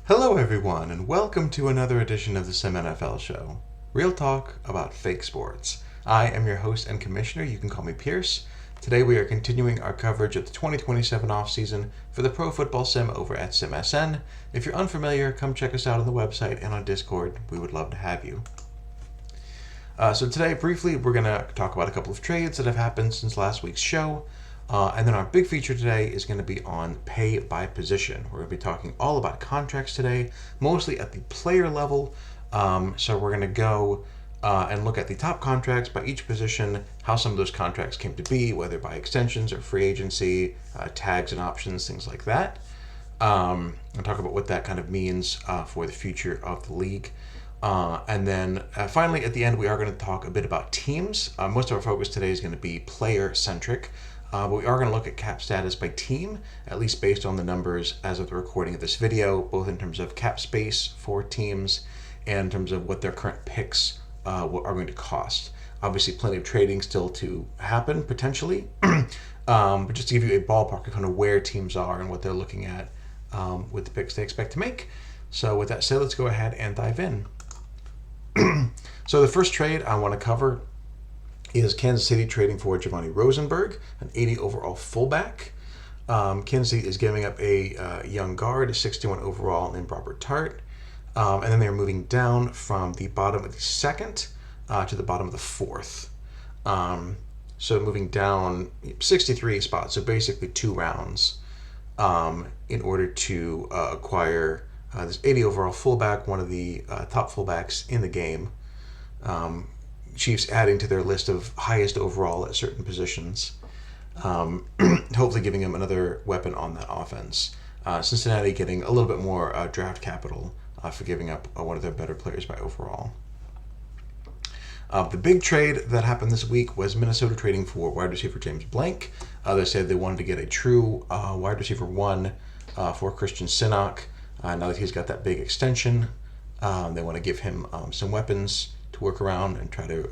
Hello, everyone, and welcome to another edition of the SimNFL show. Real talk about fake sports. I am your host and commissioner. You can call me Pierce. Today we are continuing our coverage of the 2027 offseason for the Pro Football Sim over at SimSN. If you're unfamiliar, come check us out on the website and on Discord. We would love to have you. So today, briefly, we're going to talk about a couple of trades that have happened since last week's show. And then our big feature today is going to be on pay by position. We're going to be talking all about contracts today, mostly at the player level. So we're going to go and look at the top contracts by each position, how some of those contracts came to be, whether by extensions or free agency, tags and options, things like that. And talk about what that kind of means for the future of the league. And then finally, at the end, we are going to talk a bit about teams. Most of our focus today is going to be player-centric. But we are going to look at cap status by team, at least based on the numbers as of the recording of this video, both in terms of cap space for teams and in terms of what their current picks are going to cost. Obviously, plenty of trading still to happen, potentially. But just to give you a ballpark of kind of where teams are and what they're looking at with the picks they expect to make. So with that said, let's go ahead and dive in. So the first trade I want to cover is Kansas City trading for Giovanni Rosenberg, an 80 overall fullback. Kansas City is giving up a young guard, a 61 overall named Robert Tart. And then they're moving down from the bottom of the second to the bottom of the fourth. So moving down 63 spots, so basically 2 rounds in order to acquire this 80 overall fullback, one of the top fullbacks in the game. Chiefs adding to their list of highest overall at certain positions, hopefully giving them another weapon on that offense. Cincinnati getting a little bit more draft capital for giving up one of their better players by overall. The big trade that happened this week was Minnesota trading for wide receiver James Blank. They said they wanted to get a true wide receiver 1 for Christian Sinnock. Now that he's got that big extension, they want to give him some weapons to work around and try to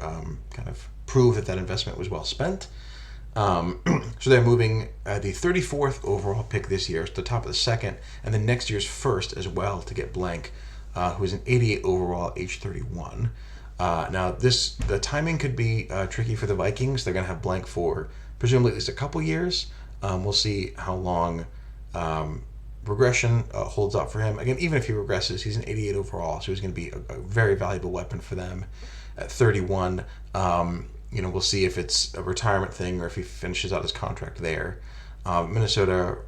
kind of prove that investment was well spent. So they're moving the 34th overall pick this year to the top of the second, and then next year's first as well to get Blank, who is an 88 overall, age 31. Now the timing could be tricky for the Vikings. They're going to have Blank for presumably at least a couple years. We'll see how long regression holds up for him. Again, even if he regresses, he's an 88 overall, so he's going to be a very valuable weapon for them at 31. We'll see if it's a retirement thing or if he finishes out his contract there. Minnesota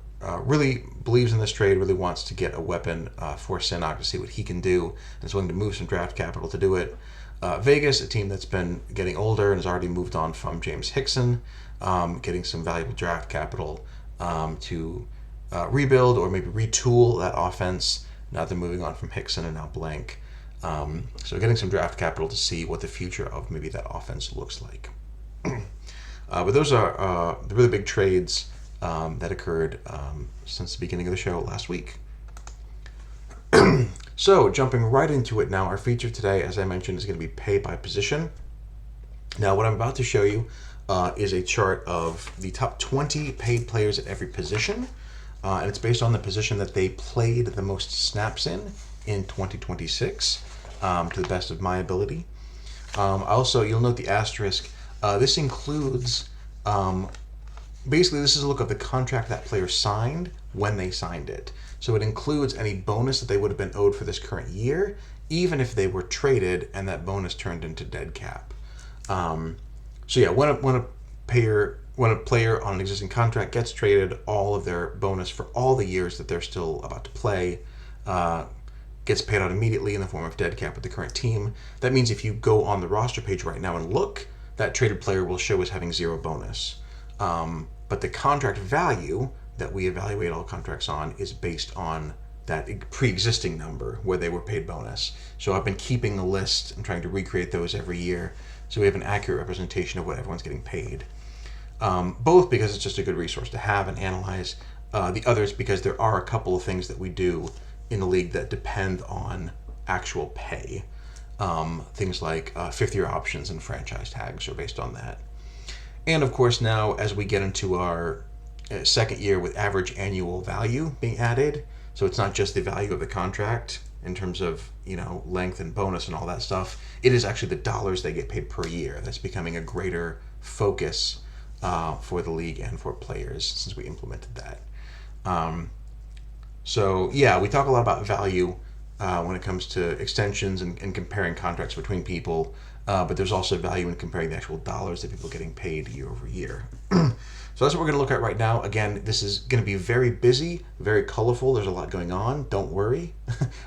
really believes in this trade, really wants to get a weapon for Sinnock to see what he can do, and is willing to move some draft capital to do it. Vegas, a team that's been getting older and has already moved on from James Hickson, getting some valuable draft capital to rebuild or maybe retool that offense. Now they're moving on from Hickson and now Blank. So getting some draft capital to see what the future of maybe that offense looks like. But those are the really big trades that occurred since the beginning of the show last week. So jumping right into it now, our feature today, as I mentioned, is going to be pay by position. Now what I'm about to show you is a chart of the top 20 paid players at every position. And it's based on the position that they played the most snaps in 2026, to the best of my ability. Also, you'll note the asterisk. This includes, basically this is a look of the contract that player signed when they signed it. So it includes any bonus that they would have been owed for this current year, even if they were traded and that bonus turned into dead cap. So yeah, when a player on an existing contract gets traded, all of their bonus for all the years that they're still about to play gets paid out immediately in the form of dead cap with the current team. That means if you go on the roster page right now and look, that traded player will show as having 0 bonus. But the contract value that we evaluate all contracts on is based on that pre-existing number where they were paid bonus. So I've been keeping a list and trying to recreate those every year so we have an accurate representation of what everyone's getting paid. Both because it's just a good resource to have and analyze. The others because there are a couple of things that we do in the league that depend on actual pay. Things like 5th-year options and franchise tags are based on that. And of course now as we get into our second year with average annual value being added, So it's not just the value of the contract in terms of, length and bonus and all that stuff. It is actually the dollars they get paid per year that's becoming a greater focus for the league and for players since we implemented that. So yeah, we talk a lot about value when it comes to extensions and comparing contracts between people, but there's also value in comparing the actual dollars that people are getting paid year over year. So that's what we're going to look at right now. Again, this is going to be very busy, very colorful. There's a lot going on. Don't worry,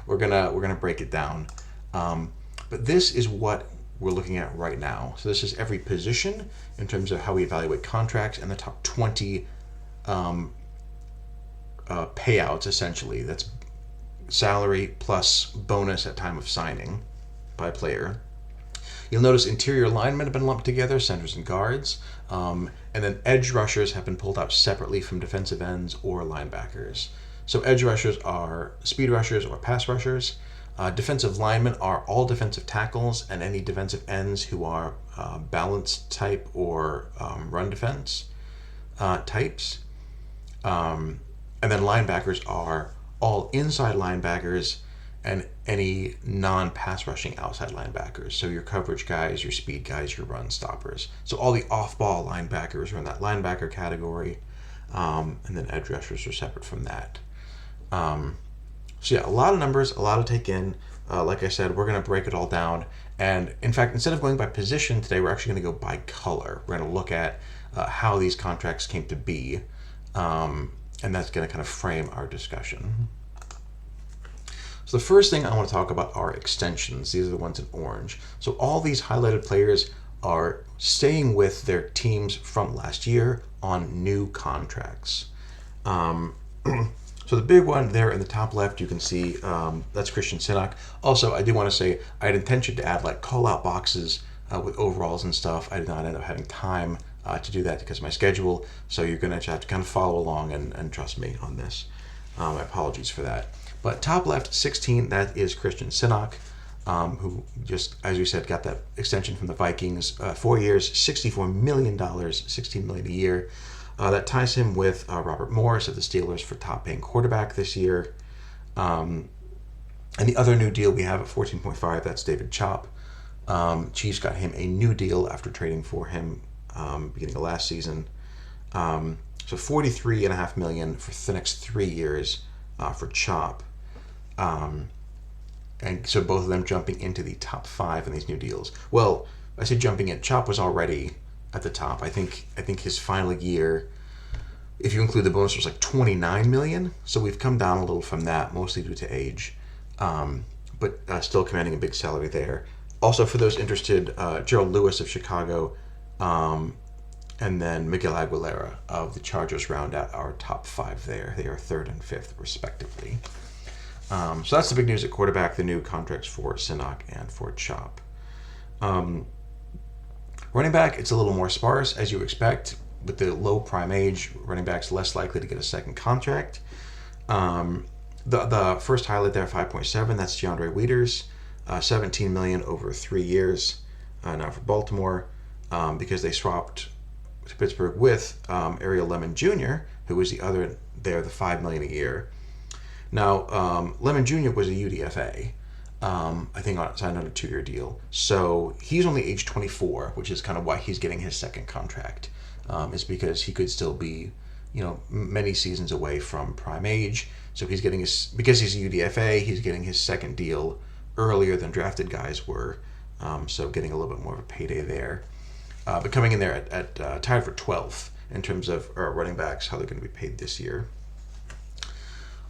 we're gonna break it down. But this is what we're looking at right now. So this is every position in terms of how we evaluate contracts and the top 20 payouts, essentially. That's salary plus bonus at time of signing by player. You'll notice interior linemen have been lumped together, centers and guards, and then edge rushers have been pulled out separately from defensive ends or linebackers. So edge rushers are speed rushers or pass rushers. Defensive linemen are all defensive tackles and any defensive ends who are balanced type or run defense types. And then linebackers are all inside linebackers and any non-pass rushing outside linebackers. So your coverage guys, your speed guys, your run stoppers. So all the off-ball linebackers are in that linebacker category, and then edge rushers are separate from that. So yeah, a lot of numbers, a lot to take in. Like I said, we're going to break it all down. And in fact, instead of going by position today, we're actually going to go by color. We're going to look at how these contracts came to be, and that's going to kind of frame our discussion. So the first thing I want to talk about are extensions. These are the ones in orange. So all these highlighted players are staying with their teams from last year on new contracts. So the big one there in the top left, you can see that's Christian Sinak. Also, I do want to say I had intention to add like call-out boxes with overalls and stuff. I did not end up having time to do that because of my schedule. So you're going to have to kind of follow along and trust me on this. My apologies for that. But top left, 16, that is Christian Sinak, who just, as we said, got that extension from the Vikings. 4 years, $64 million, $16 million a year. That ties him with Robert Morris of the Steelers for top-paying quarterback this year. And the other new deal we have at 14.5, that's David Chop. Chiefs got him a new deal after trading for him beginning of last season. So $43.5 million for the next 3 years for Chop. And so both of them jumping into the top 5 in these new deals. Well, I say jumping in. Chop was already at the top. I think his final year, if you include the bonus, was like $29 million. So we've come down a little from that, mostly due to age, but still commanding a big salary there. Also, for those interested, Gerald Lewis of Chicago, and then Miguel Aguilera of the Chargers round out our top 5 there. They are 3rd and 5th, respectively. So that's the big news at quarterback, the new contracts for Sinak and for Chop. Running back, it's a little more sparse, as you expect. With the low prime age, running back's less likely to get a second contract. The first highlight there, 5.7, that's DeAndre Wieters, $17 million over 3 years. Now for Baltimore, because they swapped to Pittsburgh with Ariel Lemon Jr., who was the other there, the $5 million a year. Now, Lemon Jr. was a UDFA. I think signed on a 2-year deal. So he's only age 24, which is kind of why he's getting his second contract. Is because he could still be, many seasons away from prime age. So he's getting because he's a UDFA, he's getting his second deal earlier than drafted guys were. So getting a little bit more of a payday there. But coming in there at tied for 12th in terms of running backs, how they're going to be paid this year.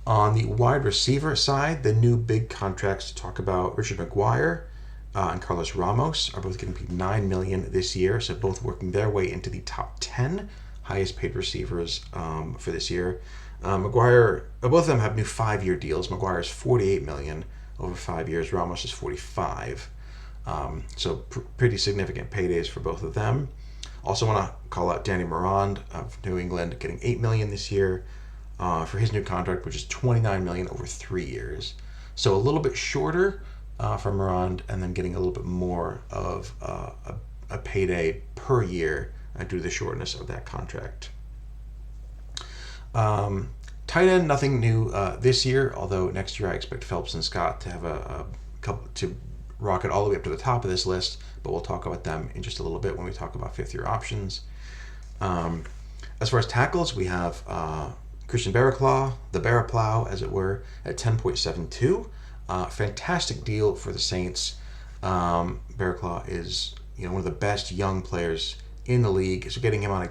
On the wide receiver side, the new big contracts to talk about, Richard McGuire and Carlos Ramos are both getting paid $9 million this year, so both working their way into the top 10 highest paid receivers for this year. McGuire, both of them have new 5-year deals. McGuire is $48 million over 5 years. Ramos is $45. So pretty significant paydays for both of them. Also want to call out Danny Morand of New England getting $8 million this year. For his new contract, which is $29 million over 3 years. So a little bit shorter for Morand, and then getting a little bit more of a payday per year due to the shortness of that contract. Tight Tight end, nothing new this year, although next year I expect Phelps and Scott to have a couple to rocket all the way up to the top of this list, but we'll talk about them in just a little bit when we talk about fifth-year options. As far as tackles, we have Christian Barraclaw, the Barraplow, as it were, at 10.72. Fantastic deal for the Saints. Barraclaw is one of the best young players in the league, so getting him on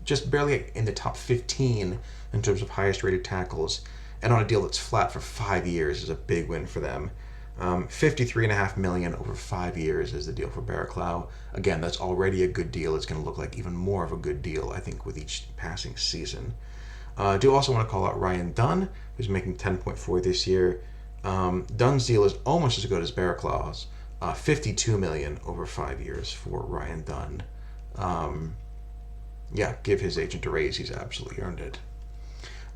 just barely in the top 15 in terms of highest rated tackles, and on a deal that's flat for 5 years is a big win for them. $53.5 million over 5 years is the deal for Barraclow. Again, that's already a good deal. It's going to look like even more of a good deal, I think, with each passing season. I do also want to call out Ryan Dunn, who's making 10.4 this year. Dunn's deal is almost as good as Barraclaw's. $52 million over 5 years for Ryan Dunn. Give his agent a raise. He's absolutely earned it.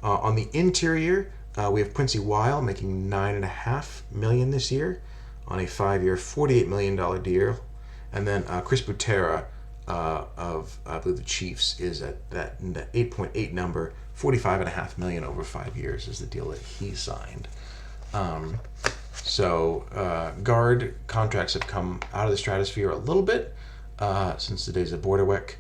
On the interior, we have Quincy Weil making $9.5 million this year on a 5-year, $48 million deal. And then Chris Butera of, I believe, the Chiefs is at that 8.8 number, $45.5 million over 5 years is the deal that he signed. Guard contracts have come out of the stratosphere a little bit since the days of Borderwick,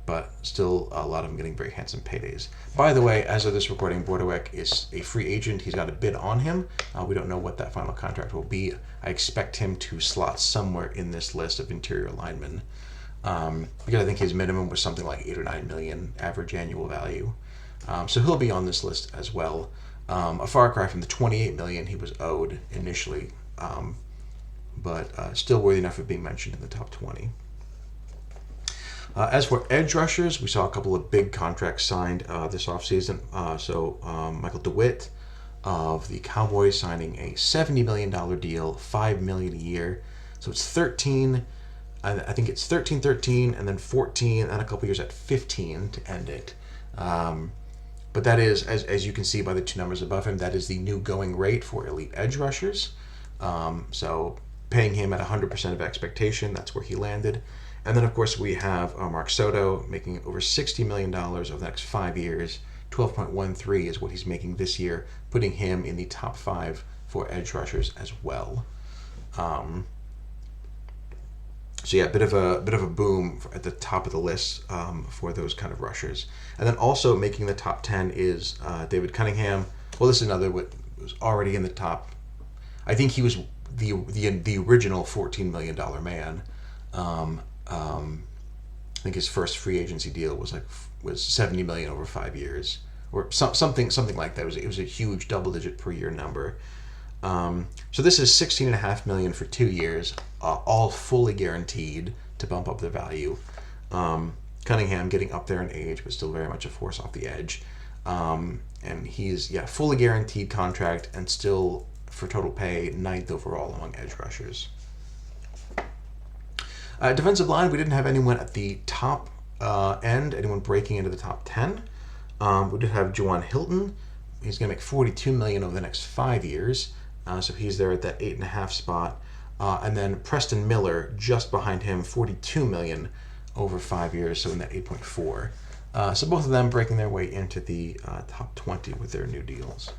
but still a lot of them getting very handsome paydays. By the way, as of this recording, Borderwick is a free agent. He's got a bid on him. We don't know what that final contract will be. I expect him to slot somewhere in this list of interior linemen, because I think his minimum was something like $8 or $9 million average annual value. So he'll be on this list as well. A far cry from the $28 million he was owed initially, but still worthy enough of being mentioned in the top 20. As for edge rushers, we saw a couple of big contracts signed this offseason. Michael DeWitt of the Cowboys signing a $70 million deal, $5 million a year. So it's 13, I think it's 13, and then 14, and a couple years at 15 to end it. But that is, as you can see by the two numbers above him, that is the new going rate for elite edge rushers. So paying him at 100% of expectation, that's where he landed. And then, of course, we have Mark Soto making over $60 million over the next 5 years. 12.13 is what he's making this year, putting him in the top 5 for edge rushers as well. A bit of a boom at the top of the list for those kind of rushers. And then also making the top 10 is David Cunningham. Well, this is another what was already in the top. I think he was the original $14 million man. I think his first free agency deal was $70 million over 5 years, or something like that. It was a huge double-digit per year number. So this is $16.5 million for 2 years, all fully guaranteed to bump up the value. Cunningham getting up there in age, but still very much a force off the edge. And he's fully guaranteed contract and still for total pay 9th overall among edge rushers. Defensive line, we didn't have anyone at the top end, anyone breaking into the top 10. We did have Juwan Hilton. He's going to make $42 million over the next 5 years. So he's there at that 8.5 spot. And then Preston Miller, just behind him, $42 million over 5 years, so in that 8.4. So both of them breaking their way into the top 20 with their new deals.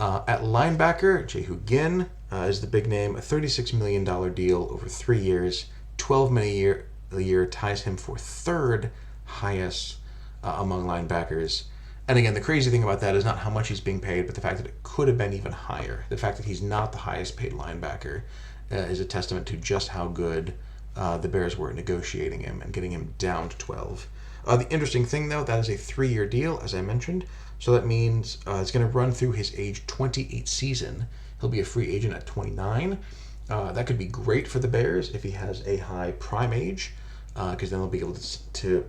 At linebacker, Jehu Ginn is the big name, a $36 million deal over 3 years. $12 million a year ties him for third highest among linebackers. And again, the crazy thing about that is not how much he's being paid, but the fact that it could have been even higher. The fact that he's not the highest paid linebacker is a testament to just how good the Bears were at negotiating him and getting him down to 12. The interesting thing, though, that is a 3-year deal, as I mentioned. So that means it's going to run through his age 28 season. He'll be a free agent at 29. That could be great for the Bears if he has a high prime age, because then they'll be able to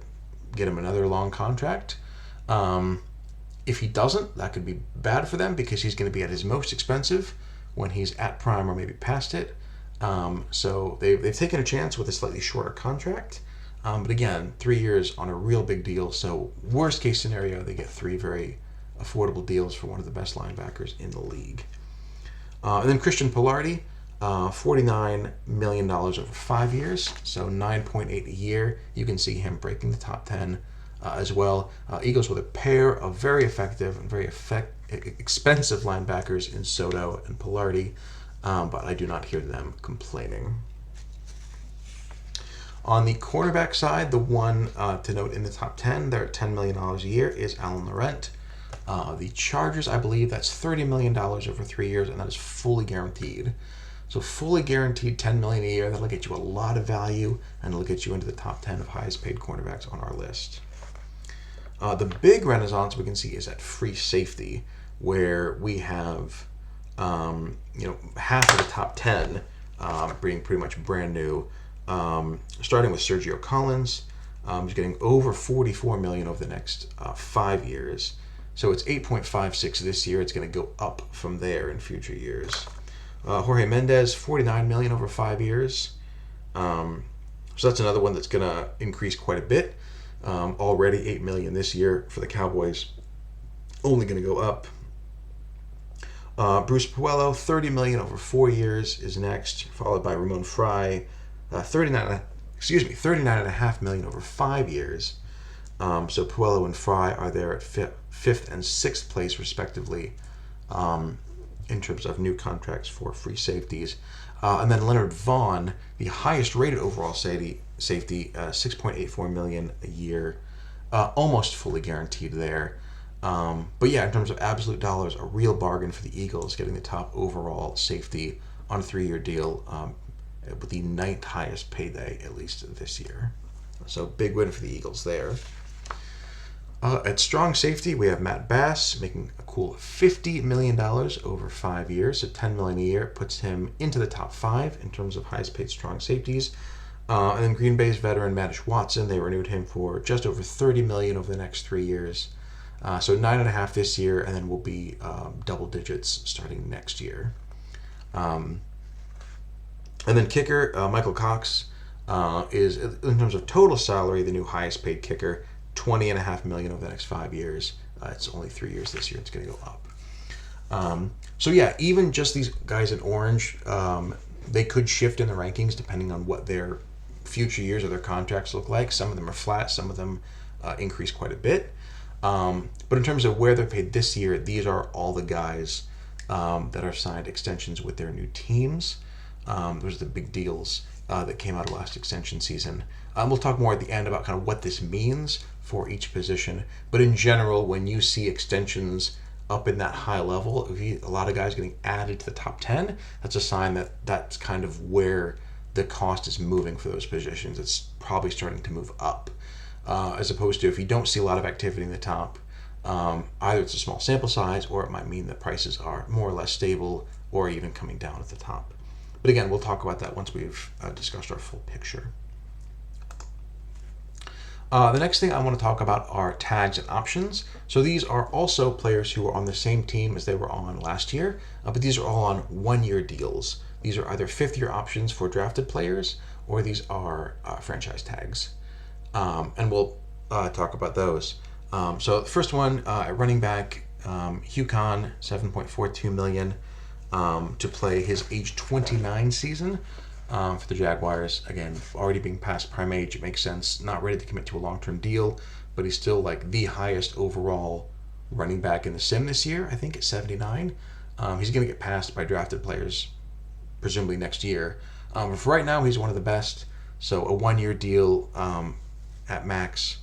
get him another long contract. If he doesn't, that could be bad for them because he's going to be at his most expensive when he's at prime or maybe past it. So they've taken a chance with a slightly shorter contract. But again, 3 years on a real big deal. So worst case scenario, they get 3 very affordable deals for one of the best linebackers in the league. And then Christian Pilardi, $49 million over 5 years, so 9.8 a year. You can see him breaking the top 10 as well. Eagles with a pair of very effective and very expensive linebackers in Soto and Pilardi, but I do not hear them complaining. On the quarterback side, the one to note in the top 10, they're at $10 million a year, is Alan Laurent. The Chargers, I believe that's $30 million over 3 years, and that is fully guaranteed. So fully guaranteed $10 million a year, that'll get you a lot of value, and it'll get you into the top 10 of highest paid cornerbacks on our list. The big renaissance we can see is at free safety, where we have half of the top 10 being pretty much brand new. Starting with Sergio Collins, he's getting over $44 million over the next 5 years. So it's 8.56 this year. It's going to go up from there in future years. Jorge Mendez, $49 million over 5 years. So that's another one that's going to increase quite a bit. Already $8 million this year for the Cowboys. Only going to go up. Bruce Puello, $30 million over 4 years is next, followed by Ramon Fry, $39.5 million over 5 years. So Puello and Fry are there at 5th and 6th place respectively in terms of new contracts for free safeties. And then Leonard Vaughn, the highest rated overall safety, $6.84 million a year, almost fully guaranteed there. But yeah, in terms of absolute dollars, a real bargain for the Eagles, getting the top overall safety on a 3-year deal with the 9th highest payday, at least this year. So big win for the Eagles there. At strong safety, we have Matt Bass making a cool $50 million over 5 years. So $10 million a year puts him into the top 5 in terms of highest paid strong safeties. And then Green Bay's veteran Maddish Watson, they renewed him for just over $30 million over the next 3 years. So 9.5 this year, and then we'll be double digits starting next year. And then kicker, Michael Cox is, in terms of total salary, the new highest paid kicker, $20.5 million over the next 5 years. It's only 3 years this year. It's going to go up. So yeah, even just these guys in orange, they could shift in the rankings depending on what their future years of their contracts look like. Some of them are flat. Some of them increase quite a bit. But in terms of where they're paid this year, these are all the guys that are signed extensions with their new teams. Those are the big deals that came out of last extension season. We'll talk more at the end about kind of what this means for each position. But in general, when you see extensions up in that high level, a lot of guys getting added to the top 10, that's a sign that that's kind of where the cost is moving for those positions. It's probably starting to move up. As opposed to if you don't see a lot of activity in the top, either it's a small sample size or it might mean that prices are more or less stable or even coming down at the top. But again, we'll talk about that once we've discussed our full picture. The next thing I want to talk about are tags and options. So these are also players who are on the same team as they were on last year, but these are all on 1-year deals. These are either 5th-year options for drafted players, or these are franchise tags. And we'll talk about those. So the first one, at running back, Hugh Kahn, $7.42 million to play his age 29 season for the Jaguars. Again, already being past prime age, it makes sense. Not ready to commit to a long-term deal, but he's still like the highest overall running back in the sim this year, I think at 79. He's going to get passed by drafted players, presumably next year. For right now, he's one of the best. So a 1-year deal at max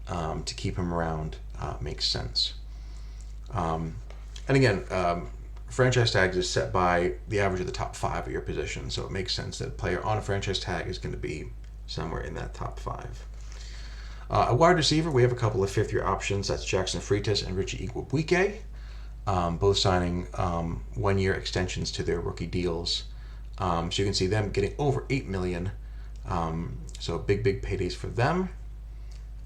to keep him around makes sense. And again, franchise tags is set by the average of the top 5 of your position, so it makes sense that a player on a franchise tag is going to be somewhere in that top 5. A wide receiver, we have a couple of 5th-year options. That's Jackson Freitas and Richie Igwebuike, both signing 1-year extensions to their rookie deals. So you can see them getting over $8 million. So big paydays for them.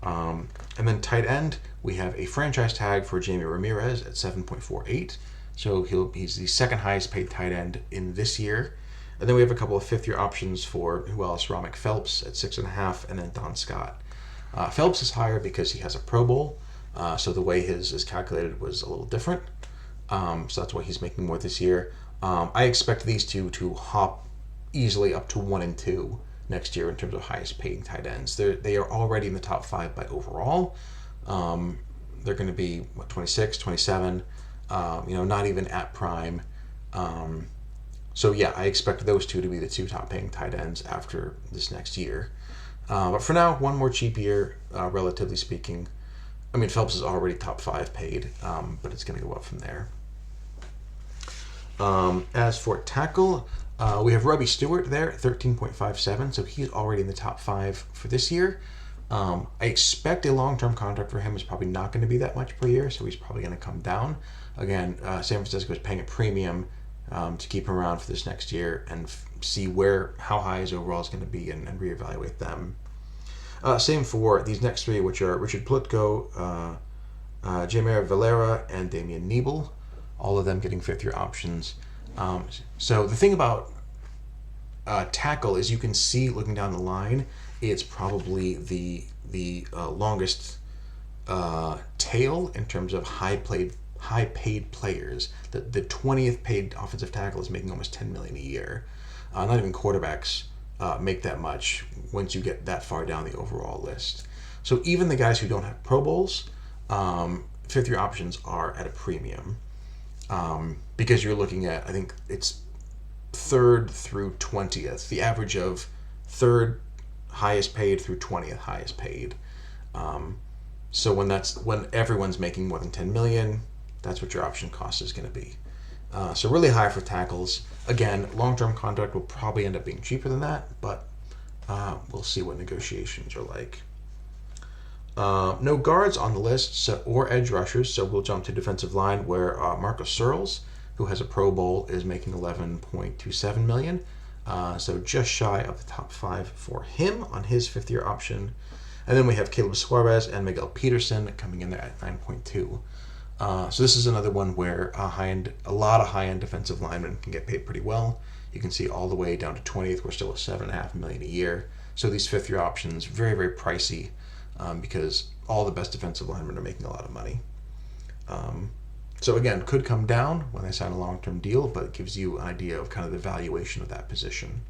And then tight end, we have a franchise tag for Jamie Ramirez at 7.48. So he's the 2nd highest paid tight end in this year. And then we have a couple of 5th-year options for who else? Ramek Phelps at 6.5, and then Don Scott. Phelps is higher because he has a Pro Bowl, so the way his is calculated was a little different. So that's why he's making more this year. I expect these two to hop easily up to 1 and 2 next year in terms of highest paying tight ends. They are already in the top 5 by overall, They're going to be, 26, 27, not even at prime. So yeah, I expect those two to be the two top paying tight ends after this next year. But for now, one more cheap year, relatively speaking. I mean, Phelps is already top 5 paid, but it's going to go up from there. As for tackle, we have Robbie Stewart there at 13.57, so he's already in the top 5 for this year. I expect a long-term contract for him is probably not going to be that much per year, so he's probably going to come down. Again, San Francisco is paying a premium to keep him around for this next year and see how high his overall is going to be and reevaluate them. Same for these next 3, which are Richard Plutko, Jameer Valera, and Damian Nebel. All of them getting 5th-year options. So the thing about tackle is you can see, looking down the line, it's probably the longest tail in terms of high-paid players. The 20th paid offensive tackle is making almost $10 million a year. Not even quarterbacks make that much once you get that far down the overall list. So even the guys who don't have Pro Bowls, 5th-year options are at a premium. Because you're looking at, I think it's 3rd through 20th, the average of 3rd highest paid through 20th highest paid. So when everyone's making more than 10 million, that's what your option cost is going to be. So really high for tackles. Again, long-term contract will probably end up being cheaper than that, but we'll see what negotiations are like. No guards on the list or edge rushers, so we'll jump to defensive line where Marcus Searles, who has a Pro Bowl, is making $11.27 million. So just shy of the top 5 for him on his 5th-year option. And then we have Caleb Suarez and Miguel Peterson coming in there at 9.2. So this is another one where a lot of high-end defensive linemen can get paid pretty well. You can see all the way down to 20th. We're still at $7.5 million a year. So these 5th-year options, very, very pricey because all the best defensive linemen are making a lot of money. So again, could come down when they sign a long-term deal, but it gives you an idea of kind of the valuation of that position,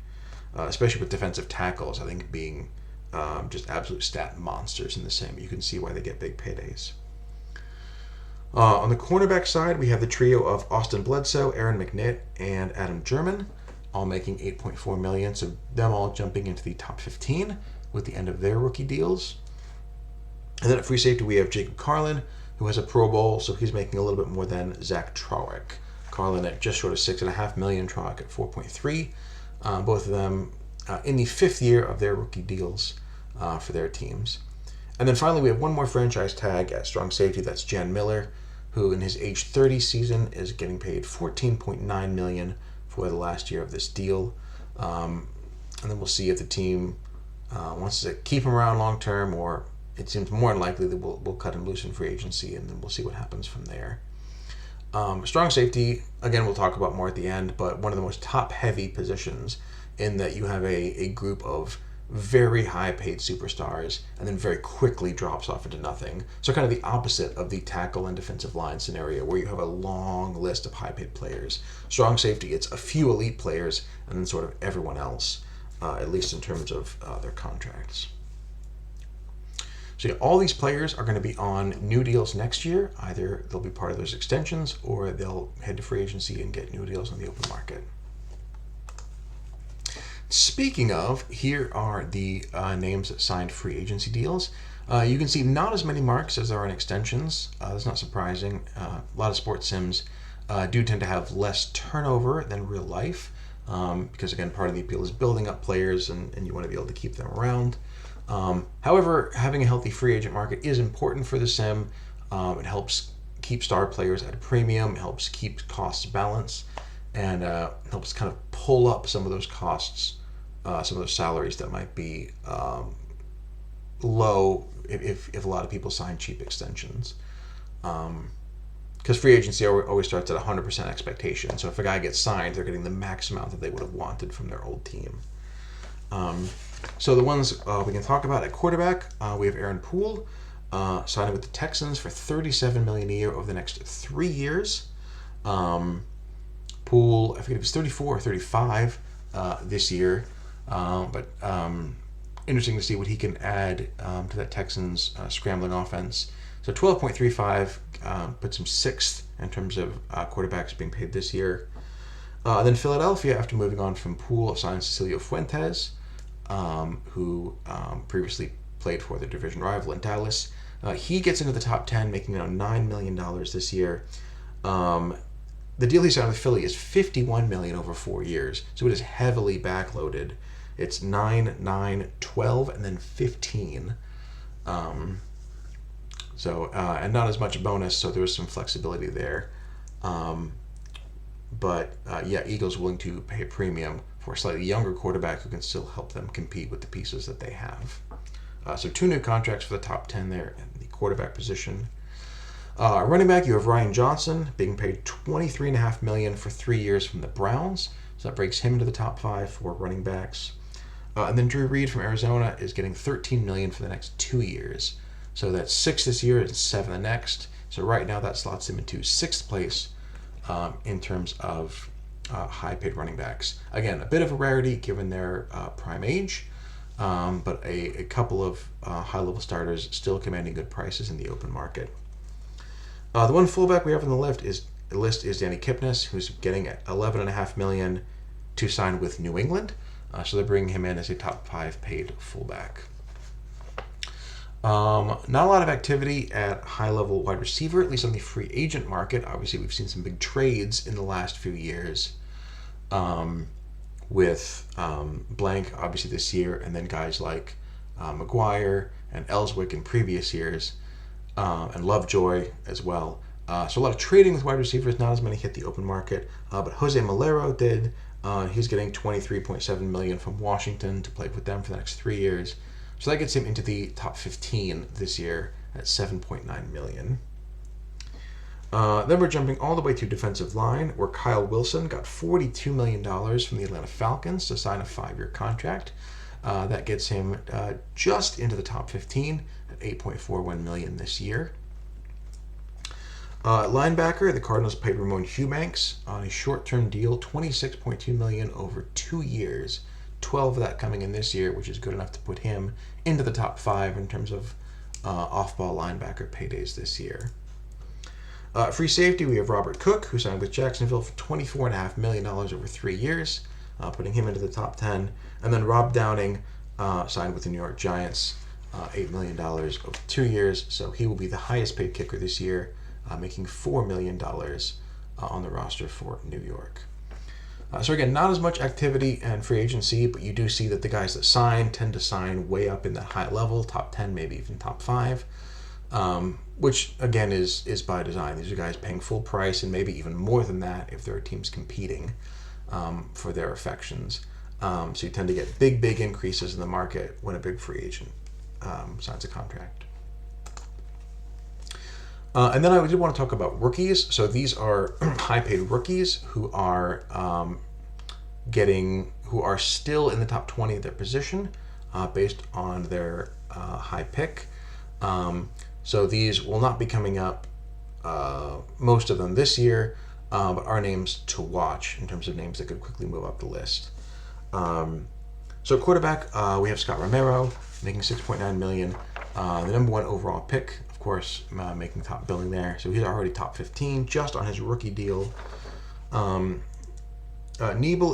especially with defensive tackles, I think being just absolute stat monsters in the same. You can see why they get big paydays. On the cornerback side, we have the trio of Austin Bledsoe, Aaron McNitt, and Adam German, all making $8.4 million. So them all jumping into the top 15 with the end of their rookie deals. And then at free safety, we have Jacob Carlin, who has a Pro Bowl, so he's making a little bit more than Zach Trowick. Carlin at just short of $6.5 million, Trowick at 4.3. Both of them in the 5th year of their rookie deals for their teams. And then finally, we have one more franchise tag at strong safety. That's Jan Miller, who in his age 30 season is getting paid $14.9 million for the last year of this deal. And then we'll see if the team wants to keep him around long term, or it seems more unlikely that we'll cut him loose in free agency, and then we'll see what happens from there. Strong safety, again, we'll talk about more at the end, but one of the most top-heavy positions in that you have a group of very high-paid superstars and then very quickly drops off into nothing. So kind of the opposite of the tackle and defensive line scenario where you have a long list of high-paid players. Strong safety, it's a few elite players and then sort of everyone else, at least in terms of their contracts. So yeah, all these players are going to be on new deals next year. Either they'll be part of those extensions or they'll head to free agency and get new deals on the open market. Speaking of, here are the names that signed free agency deals. You can see not as many marks as there are in extensions. That's not surprising. A lot of sports sims do tend to have less turnover than real life because, again, part of the appeal is building up players and you want to be able to keep them around. However, having a healthy free agent market is important for the sim. It helps keep star players at a premium, it helps keep costs balanced, and helps kind of pull up some of those costs, some of those salaries that might be low if a lot of people sign cheap extensions. Because free agency always starts at 100% expectation. So if a guy gets signed, they're getting the max amount that they would have wanted from their old team. So the ones we can talk about at quarterback, we have Aaron Poole signing with the Texans for $37 million a year over the next 3 years. Poole, I forget if he's 34 or 35 this year, but interesting to see what he can add to that Texans scrambling offense. So 12.35 puts him sixth in terms of quarterbacks being paid this year. Then Philadelphia, after moving on from Poole, signs Cecilio Fuentes, who previously played for the division rival in Dallas. He gets into the top 10, making $9 million this year. The deal he signed with Philly is $51 million over 4 years, so it is heavily backloaded. It's 9, 9, 12, and then 15. And not as much bonus, so there was some flexibility there. But Eagles willing to pay a premium for a slightly younger quarterback who can still help them compete with the pieces that they have. So 2 new contracts for the top 10 there in the quarterback position. Running back, you have Ryan Johnson being paid $23.5 million for 3 years from the Browns. So that breaks him into the top 5 for running backs. And then Drew Reed from Arizona is getting $13 million for the next 2 years. So that's 6 this year and 7 the next. So right now that slots him into 6th place in terms of high-paid running backs. Again, a bit of a rarity given their prime age, but a couple of high-level starters still commanding good prices in the open market. The one fullback we have on the list is Danny Kipnis, who's getting $11.5 million to sign with New England. So they're bringing him in as a top 5 paid fullback. Not a lot of activity at high-level wide receiver, at least on the free agent market. Obviously, we've seen some big trades in the last few years with Blank, obviously, this year, and then guys like McGuire and Ellswick in previous years, and Lovejoy as well. So a lot of trading with wide receivers, not as many hit the open market, but Jose Malero did. He's getting $23.7 million from Washington to play with them for the next 3 years. So that gets him into the top 15 this year at $7.9 million. Then we're jumping all the way to defensive line, where Kyle Wilson got $42 million from the Atlanta Falcons to sign a 5-year contract. That gets him just into the top 15 at $8.41 million this year. Linebacker, the Cardinals paid Ramon Hughbanks on a short-term deal, $26.2 million over 2 years. 12 of that coming in this year, which is good enough to put him into the top 5 in terms of off-ball linebacker paydays this year. Free safety, we have Robert Cook, who signed with Jacksonville for $24.5 million over 3 years, putting him into the top 10. And then Rob Downing signed with the New York Giants, $8 million over 2 years, so he will be the highest paid kicker this year, making $4 million on the roster for New York. So again, not as much activity and free agency, but you do see that the guys that sign tend to sign way up in that high level, top 10, maybe even top 5, which again is by design. These are guys paying full price and maybe even more than that if there are teams competing for their affections. So you tend to get big increases in the market when a big free agent signs a contract. And then I did want to talk about rookies. So these are high-paid rookies who are still in the top 20 of their position based on their high pick. So these will not be coming up, most of them this year, but are names to watch in terms of names that could quickly move up the list. So quarterback, we have Scott Romero making $6.9 million, the number 1 overall pick. Of course, making top billing there. So he's already top 15 just on his rookie deal. Niebel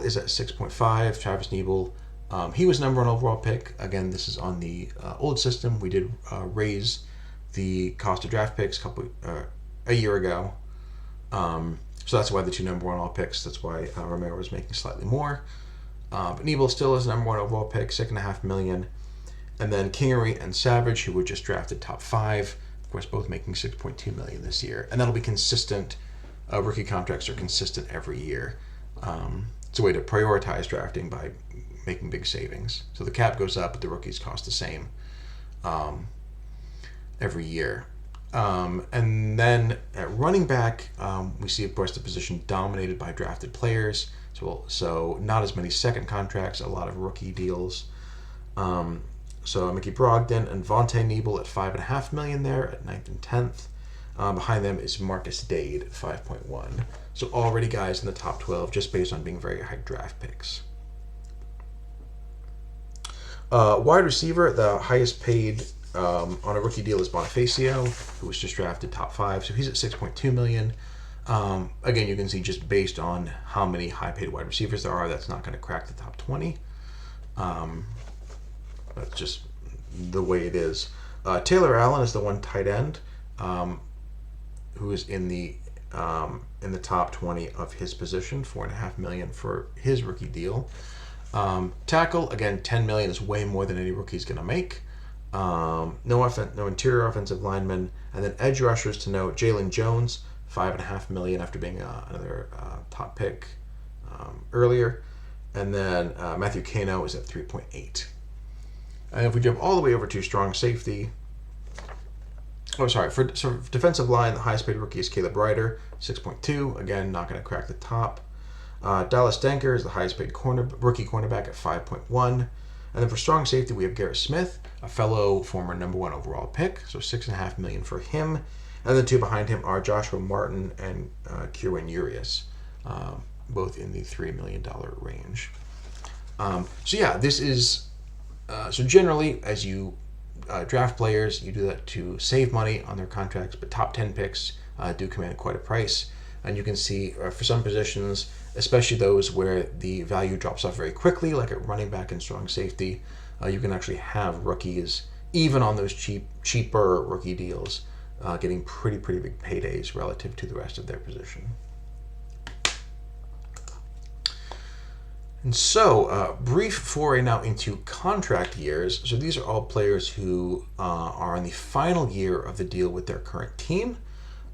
is at 6.5. Travis Niebel, he was number 1 overall pick. Again, this is on the old system. We did raise the cost of draft picks a year ago. So that's why the 2 number 1 overall picks. That's why Romero was making slightly more. But Niebel still is number 1 overall pick, $6.5 million. And then Kingery and Savage, who were just drafted top 5. Of course, both making $6.2 million this year, and that'll be consistent. Rookie contracts are consistent every year. It's a way to prioritize drafting by making big savings. So the cap goes up, but the rookies cost the same every year. And then at running back, we see, of course, the position dominated by drafted players. So not as many second contracts, a lot of rookie deals. So Mickey Brogdon and Vontae Niebel at $5.5 million there at 9th and 10th. Behind them is Marcus Dade at 5.1. So already guys in the top 12 just based on being very high draft picks. Wide receiver, the highest paid on a rookie deal is Bonifacio, who was just drafted top 5, so he's at $6.2 million. Again, you can see just based on how many high-paid wide receivers there are, that's not going to crack the top 20. That's just the way it is. Taylor Allen is the one tight end who is in the top 20 of his position, $4.5 million for his rookie deal. Tackle, again, $10 million is way more than any rookie's going to make. No interior offensive linemen, and then edge rushers to note: Jalen Jones, $5.5 million after being another top pick earlier, and then Matthew Kano is at 3.8. And if we jump all the way over to strong safety, for defensive line, the highest paid rookie is Caleb Ryder, 6.2. Again, not going to crack the top. Dallas Denker is the highest paid rookie cornerback at 5.1. And then for strong safety, we have Garrett Smith, a fellow former number 1 overall pick, so $6.5 million for him. And the two behind him are Joshua Martin and Kieran Urias, both in the $3 million range. This is so generally, as you draft players, you do that to save money on their contracts, but top 10 picks do command quite a price. And you can see for some positions, especially those where the value drops off very quickly, like at running back and strong safety, you can actually have rookies, even on those cheaper rookie deals, getting pretty big paydays relative to the rest of their position. And so, brief foray now into contract years. So these are all players who are in the final year of the deal with their current team,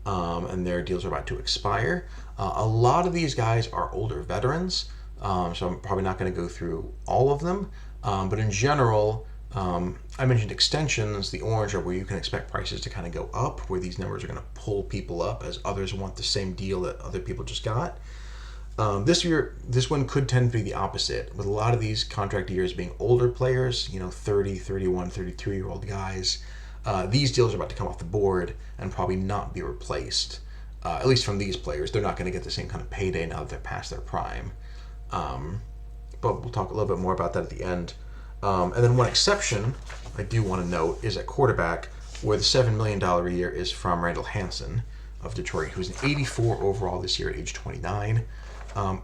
and their deals are about to expire. A lot of these guys are older veterans, so I'm probably not going to go through all of them. But in general, I mentioned extensions. The orange are where you can expect prices to kind of go up, where these numbers are going to pull people up as others want the same deal that other people just got. This year, this one could tend to be the opposite, with a lot of these contract years being older players, 30, 31, 32-year-old guys. These deals are about to come off the board and probably not be replaced, at least from these players. They're not going to get the same kind of payday now that they're past their prime. But we'll talk a little bit more about that at the end. And then one exception I do want to note is at quarterback, where the $7 million a year is from Randall Hansen of Detroit, who's an 84 overall this year at age 29.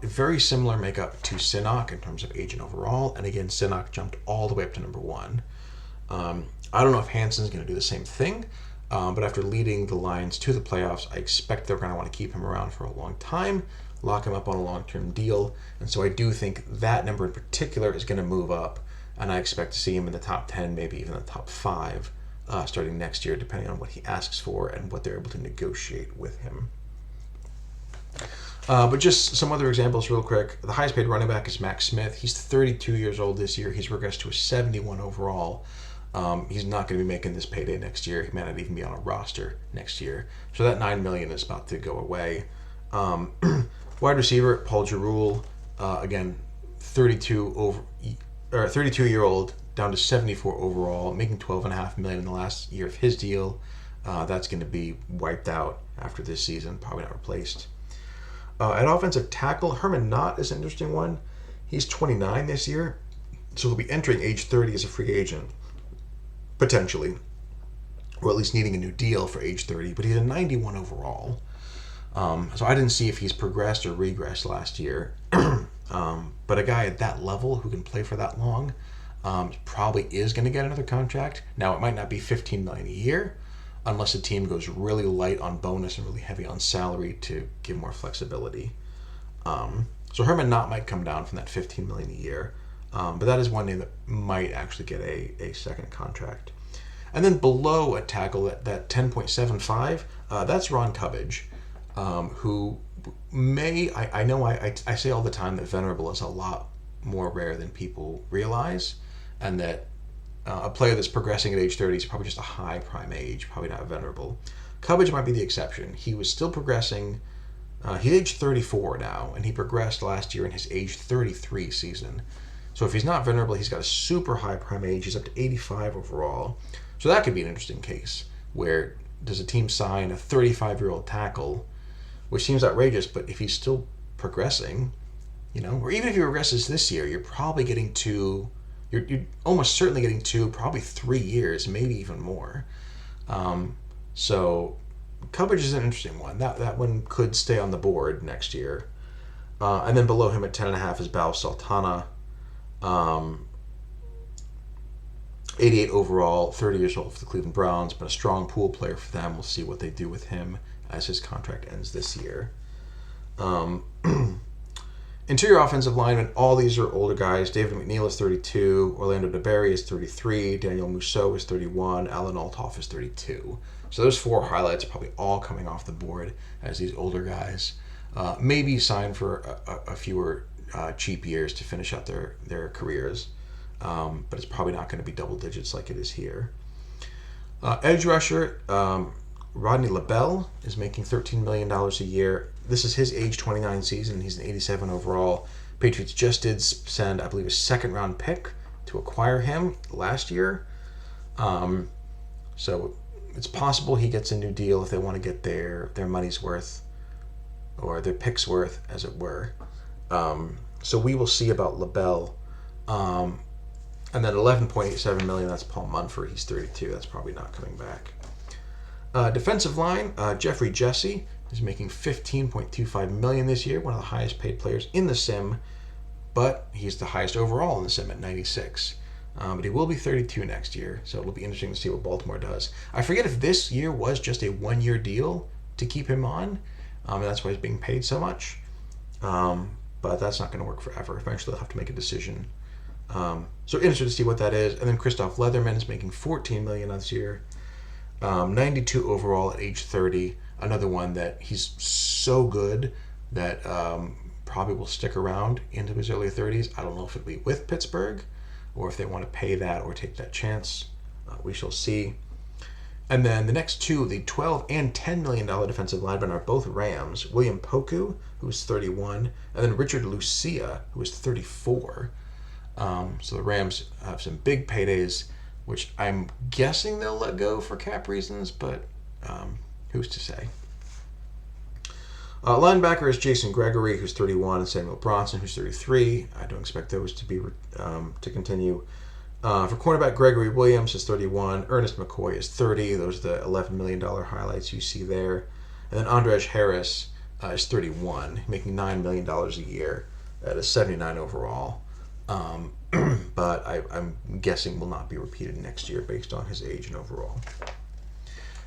Very similar makeup to Sinnock in terms of age and overall. And again, Sinnock jumped all the way up to number 1. I don't know if Hansen's going to do the same thing, but after leading the Lions to the playoffs, I expect they're going to want to keep him around for a long time, lock him up on a long-term deal. And so I do think that number in particular is going to move up, and I expect to see him in the top 10, maybe even the top 5, starting next year, depending on what he asks for and what they're able to negotiate with him. But just some other examples real quick. The highest paid running back is Max Smith. He's 32 years old this year. He's regressed to a 71 overall. He's not going to be making this payday next year. He may not even be on a roster next year. So that $9 million is about to go away. Wide receiver, Paul Giroux, again, 32-year-old down to 74 overall, making $12.5 million in the last year of his deal. That's going to be wiped out after this season, probably not replaced. At offensive tackle, Herman Knott is an interesting one. He's 29 this year, so he'll be entering age 30 as a free agent, potentially, or at least needing a new deal for age 30, but he's a 91 overall. So I didn't see if he's progressed or regressed last year. But a guy at that level who can play for that long probably is going to get another contract. Now, it might not be $15 million a year, unless the team goes really light on bonus and really heavy on salary to give more flexibility. So Herman Knott might come down from that $15 million a year, but that is one name that might actually get a second contract. And then below a tackle, that 10.75, that's Ron Cubbage, who may, I know I say all the time that venerable is a lot more rare than people realize, and that a player that's progressing at age 30 is probably just a high prime age, probably not venerable. Cubbage might be the exception. He was still progressing. He's age 34 now, and he progressed last year in his age 33 season. So if he's not venerable, he's got a super high prime age. He's up to 85 overall. So that could be an interesting case, where does a team sign a 35-year-old tackle, which seems outrageous, but if he's still progressing, or even if he regresses this year, you're probably getting to you're almost certainly getting 2, probably 3 years, maybe even more. So coverage is an interesting one. That one could stay on the board next year. And then below him at 10.5 is Bao Sultana. 88 overall, 30 years old for the Cleveland Browns, but a strong pool player for them. We'll see what they do with him as his contract ends this year. Interior offensive linemen, all these are older guys. David McNeil is 32, Orlando DeBerry is 33, Daniel Mousseau is 31, Alan Althoff is 32. So those 4 highlights are probably all coming off the board as these older guys. Maybe sign for a fewer cheap years to finish out their careers. But it's probably not going to be double digits like it is here. Edge rusher, Rodney LaBelle is making $13 million a year. This is his age 29 season. He's an 87 overall. Patriots just did send, I believe, a second-round pick to acquire him last year. So it's possible he gets a new deal if they want to get their money's worth, or their pick's worth, as it were. So we will see about LaBelle. And then $11.87 million, that's Paul Munford. He's 32. That's probably not coming back. Defensive line, Jeffrey Jesse is making $15.25 million this year, one of the highest paid players in the sim, but he's the highest overall in the sim at 96. But he will be 32 next year, so it'll be interesting to see what Baltimore does. I forget if this year was just a 1-year deal to keep him on, and that's why he's being paid so much. But that's not going to work forever. Eventually, they'll have to make a decision. So interested to see what that is. And then Christoph Leatherman is making $14 million this year. 92 overall at age 30. Another one that he's so good that probably will stick around into his early 30s. I don't know if it'll be with Pittsburgh or if they want to pay that or take that chance. We shall see. And then the next two, the $12 and $10 million defensive linemen, are both Rams. William Poku, who's 31, and then Richard Lucia, who is 34. So the Rams have some big paydays, which I'm guessing they'll let go for cap reasons, but who's to say? Linebacker is Jason Gregory, who's 31, and Samuel Bronson, who's 33. I don't expect those to be to continue. For cornerback, Gregory Williams is 31. Ernest McCoy is 30. Those are the $11 million highlights you see there. And then Andrej Harris is 31, making $9 million a year at a 79 overall. But I'm guessing will not be repeated next year based on his age and overall.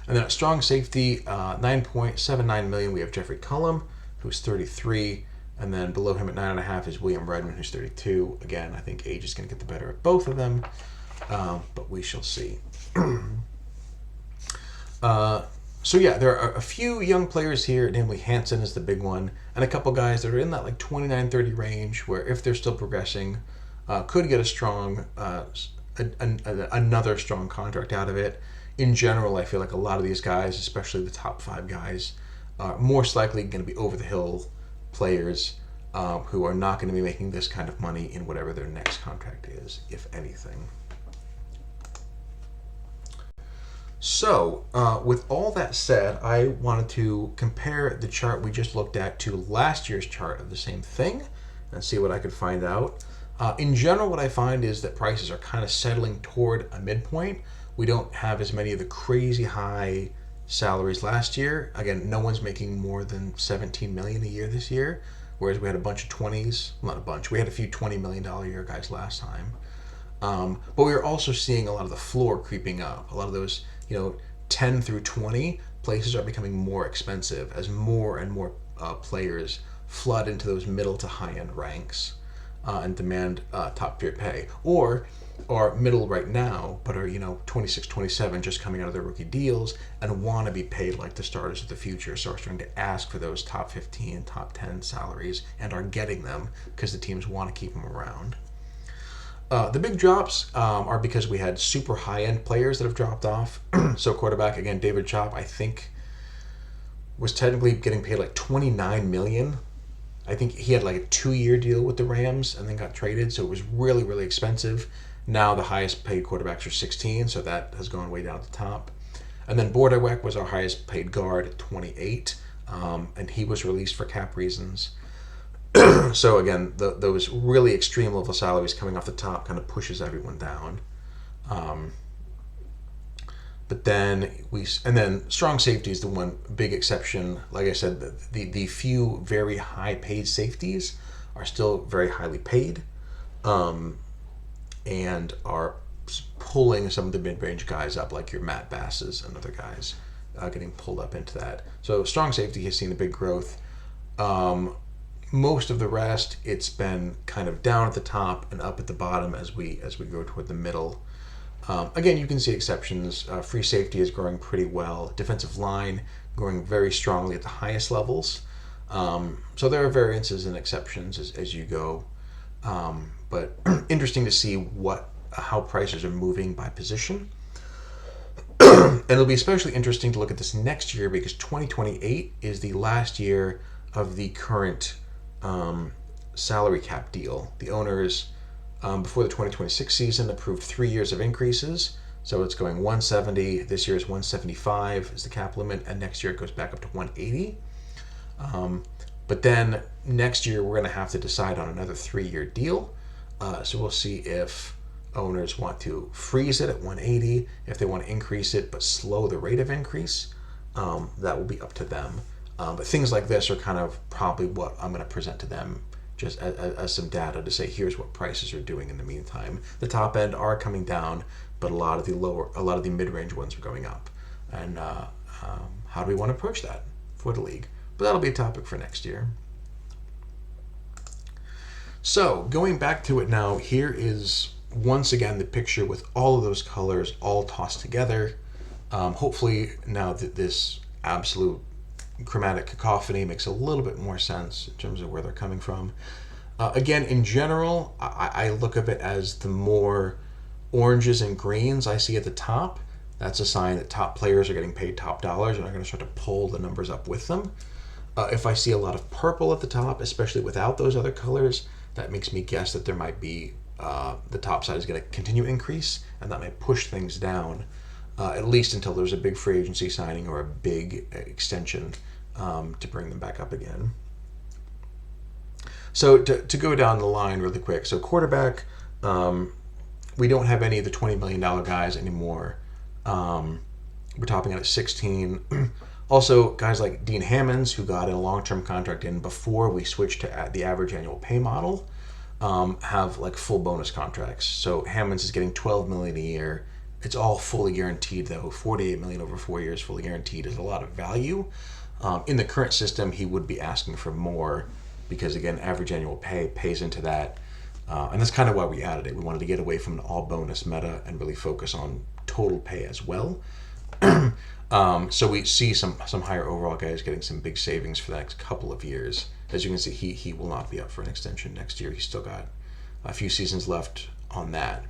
And then at strong safety, $9.79 million, we have Jeffrey Cullum, who's 33. And then below him at 9.5 is William Redmond, who's 32. Again, I think age is going to get the better of both of them, but we shall see. So yeah, there are a few young players here. Namely, Hansen is the big one, and a couple guys that are in that like 29-30 range, where if they're still progressing, could get a strong, another strong contract out of it. In general, I feel like a lot of these guys, especially the top 5 guys, are most likely going to be over-the-hill players who are not going to be making this kind of money in whatever their next contract is, if anything. So, with all that said, I wanted to compare the chart we just looked at to last year's chart of the same thing and see what I could find out. In general, what I find is that prices are kind of settling toward a midpoint. We don't have as many of the crazy high salaries last year. Again, no one's making more than $17 million a year this year, whereas we had a bunch of 20s. Not a bunch. We had a few $20 million a year guys last time. But we are also seeing a lot of the floor creeping up. A lot of those, 10 through 20 places are becoming more expensive as more and more players flood into those middle to high-end ranks and demand top-tier pay. Or are middle right now, but are 26, 27, just coming out of their rookie deals and want to be paid like the starters of the future, so are starting to ask for those top 15, top 10 salaries and are getting them because the teams want to keep them around. The big drops are because we had super high-end players that have dropped off. So quarterback, again, David Chop, I think, was technically getting paid like $29 million. I think he had like a 2-year deal with the Rams and then got traded, so it was really, really expensive. Now the highest paid quarterbacks are 16, so that has gone way down at the top. And then Borderweck was our highest paid guard at 28, and he was released for cap reasons. So again, those really extreme level salaries coming off the top kind of pushes everyone down. But then strong safety is the one big exception. Like I said, the few very high paid safeties are still very highly paid, and are pulling some of the mid range guys up, like your Matt Basses and other guys, getting pulled up into that. So strong safety has seen a big growth. Most of the rest, it's been kind of down at the top and up at the bottom as we go toward the middle. Again, you can see exceptions. Free safety is growing pretty well. Defensive line growing very strongly at the highest levels. So there are variances and exceptions as you go. But interesting to see how prices are moving by position. And it'll be especially interesting to look at this next year, because 2028 is the last year of the current salary cap deal. The owners, before the 2026 season, approved 3 years of increases. So it's going 170. This year is 175 is the cap limit, and next year it goes back up to 180. But then next year we're going to have to decide on another 3-year deal. So we'll see if owners want to freeze it at 180, if they want to increase it but slow the rate of increase. That will be up to them. But things like this are kind of probably what I'm going to present to them, just as some data to say, here's what prices are doing in the meantime. The top end are coming down, but a lot of the mid-range ones are going up. And how do we want to approach that for the league? But that'll be a topic for next year. So going back to it now, here is once again the picture with all of those colors all tossed together. Hopefully now that this absolute chromatic cacophony makes a little bit more sense in terms of where they're coming from. Again, in general, I look at it as the more oranges and greens I see at the top, that's a sign that top players are getting paid top dollars and are going to start to pull the numbers up with them. If I see a lot of purple at the top, especially without those other colors, that makes me guess that there might be the top side is going to continue to increase, and that may push things down, at least until there's a big free agency signing or a big extension to bring them back up again. So to go down the line really quick, so quarterback, we don't have any of the $20 million guys anymore. We're topping out at 16. Also, guys like Dean Hammonds, who got a long-term contract in before we switched to the average annual pay model, have like full bonus contracts. So Hammonds is getting $12 million a year. It's all fully guaranteed, though. $48 million over 4 years, fully guaranteed, is a lot of value. In the current system, he would be asking for more because, again, average annual pay pays into that. And that's kind of why we added it. We wanted to get away from an all bonus meta and really focus on total pay as well. So we see some higher overall guys getting some big savings for the next couple of years. As you can see, he will not be up for an extension next year. He's still got a few seasons left on that.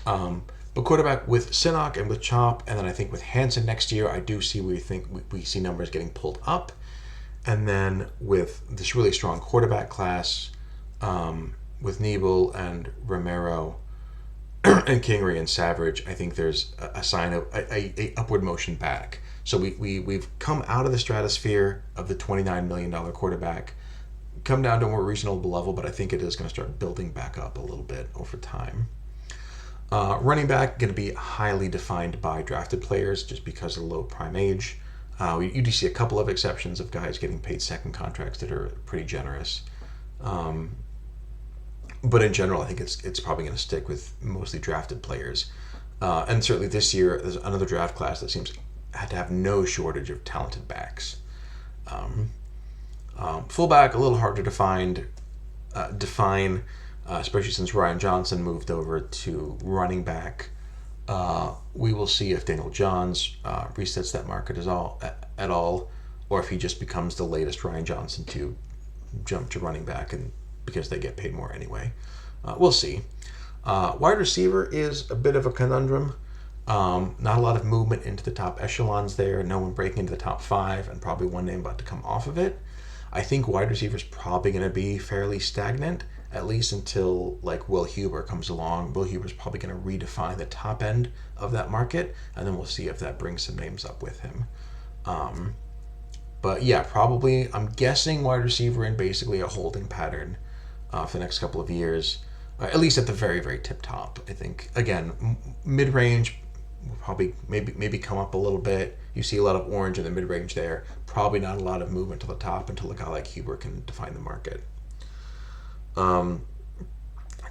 But quarterback with Sinnock and with Chop, and then I think with Hansen next year, I do see we see numbers getting pulled up. And then with this really strong quarterback class, with Nebel and Romero and Kingery and Savage, I think there's a sign of a upward motion back. So we've come out of the stratosphere of the $29 million quarterback, come down to a more reasonable level, but I think it is going to start building back up a little bit over time. Running back, going to be highly defined by drafted players just because of the low prime age. You do see a couple of exceptions of guys getting paid second contracts that are pretty generous. But in general, I think it's probably going to stick with mostly drafted players. And certainly this year, there's another draft class that seems to have no shortage of talented backs. Fullback, a little hard to define, especially since Ryan Johnson moved over to running back. We will see if Daniel Johns resets that market at all, or if he just becomes the latest Ryan Johnson to jump to running back, and because they get paid more anyway. We'll see. Wide receiver is a bit of a conundrum. Not a lot of movement into the top echelons there. No one breaking into the top 5, and probably one name about to come off of it. I think wide receiver is probably going to be fairly stagnant, at least until like Will Huber comes along. Will Huber's probably going to redefine the top end of that market, and then we'll see if that brings some names up with him. But yeah, probably I'm guessing wide receiver in basically a holding pattern for the next couple of years, at least at the very very tip top. I think again mid range will probably maybe come up a little bit. You see a lot of orange in the mid range there. Probably not a lot of movement to the top until a guy like Huber can define the market.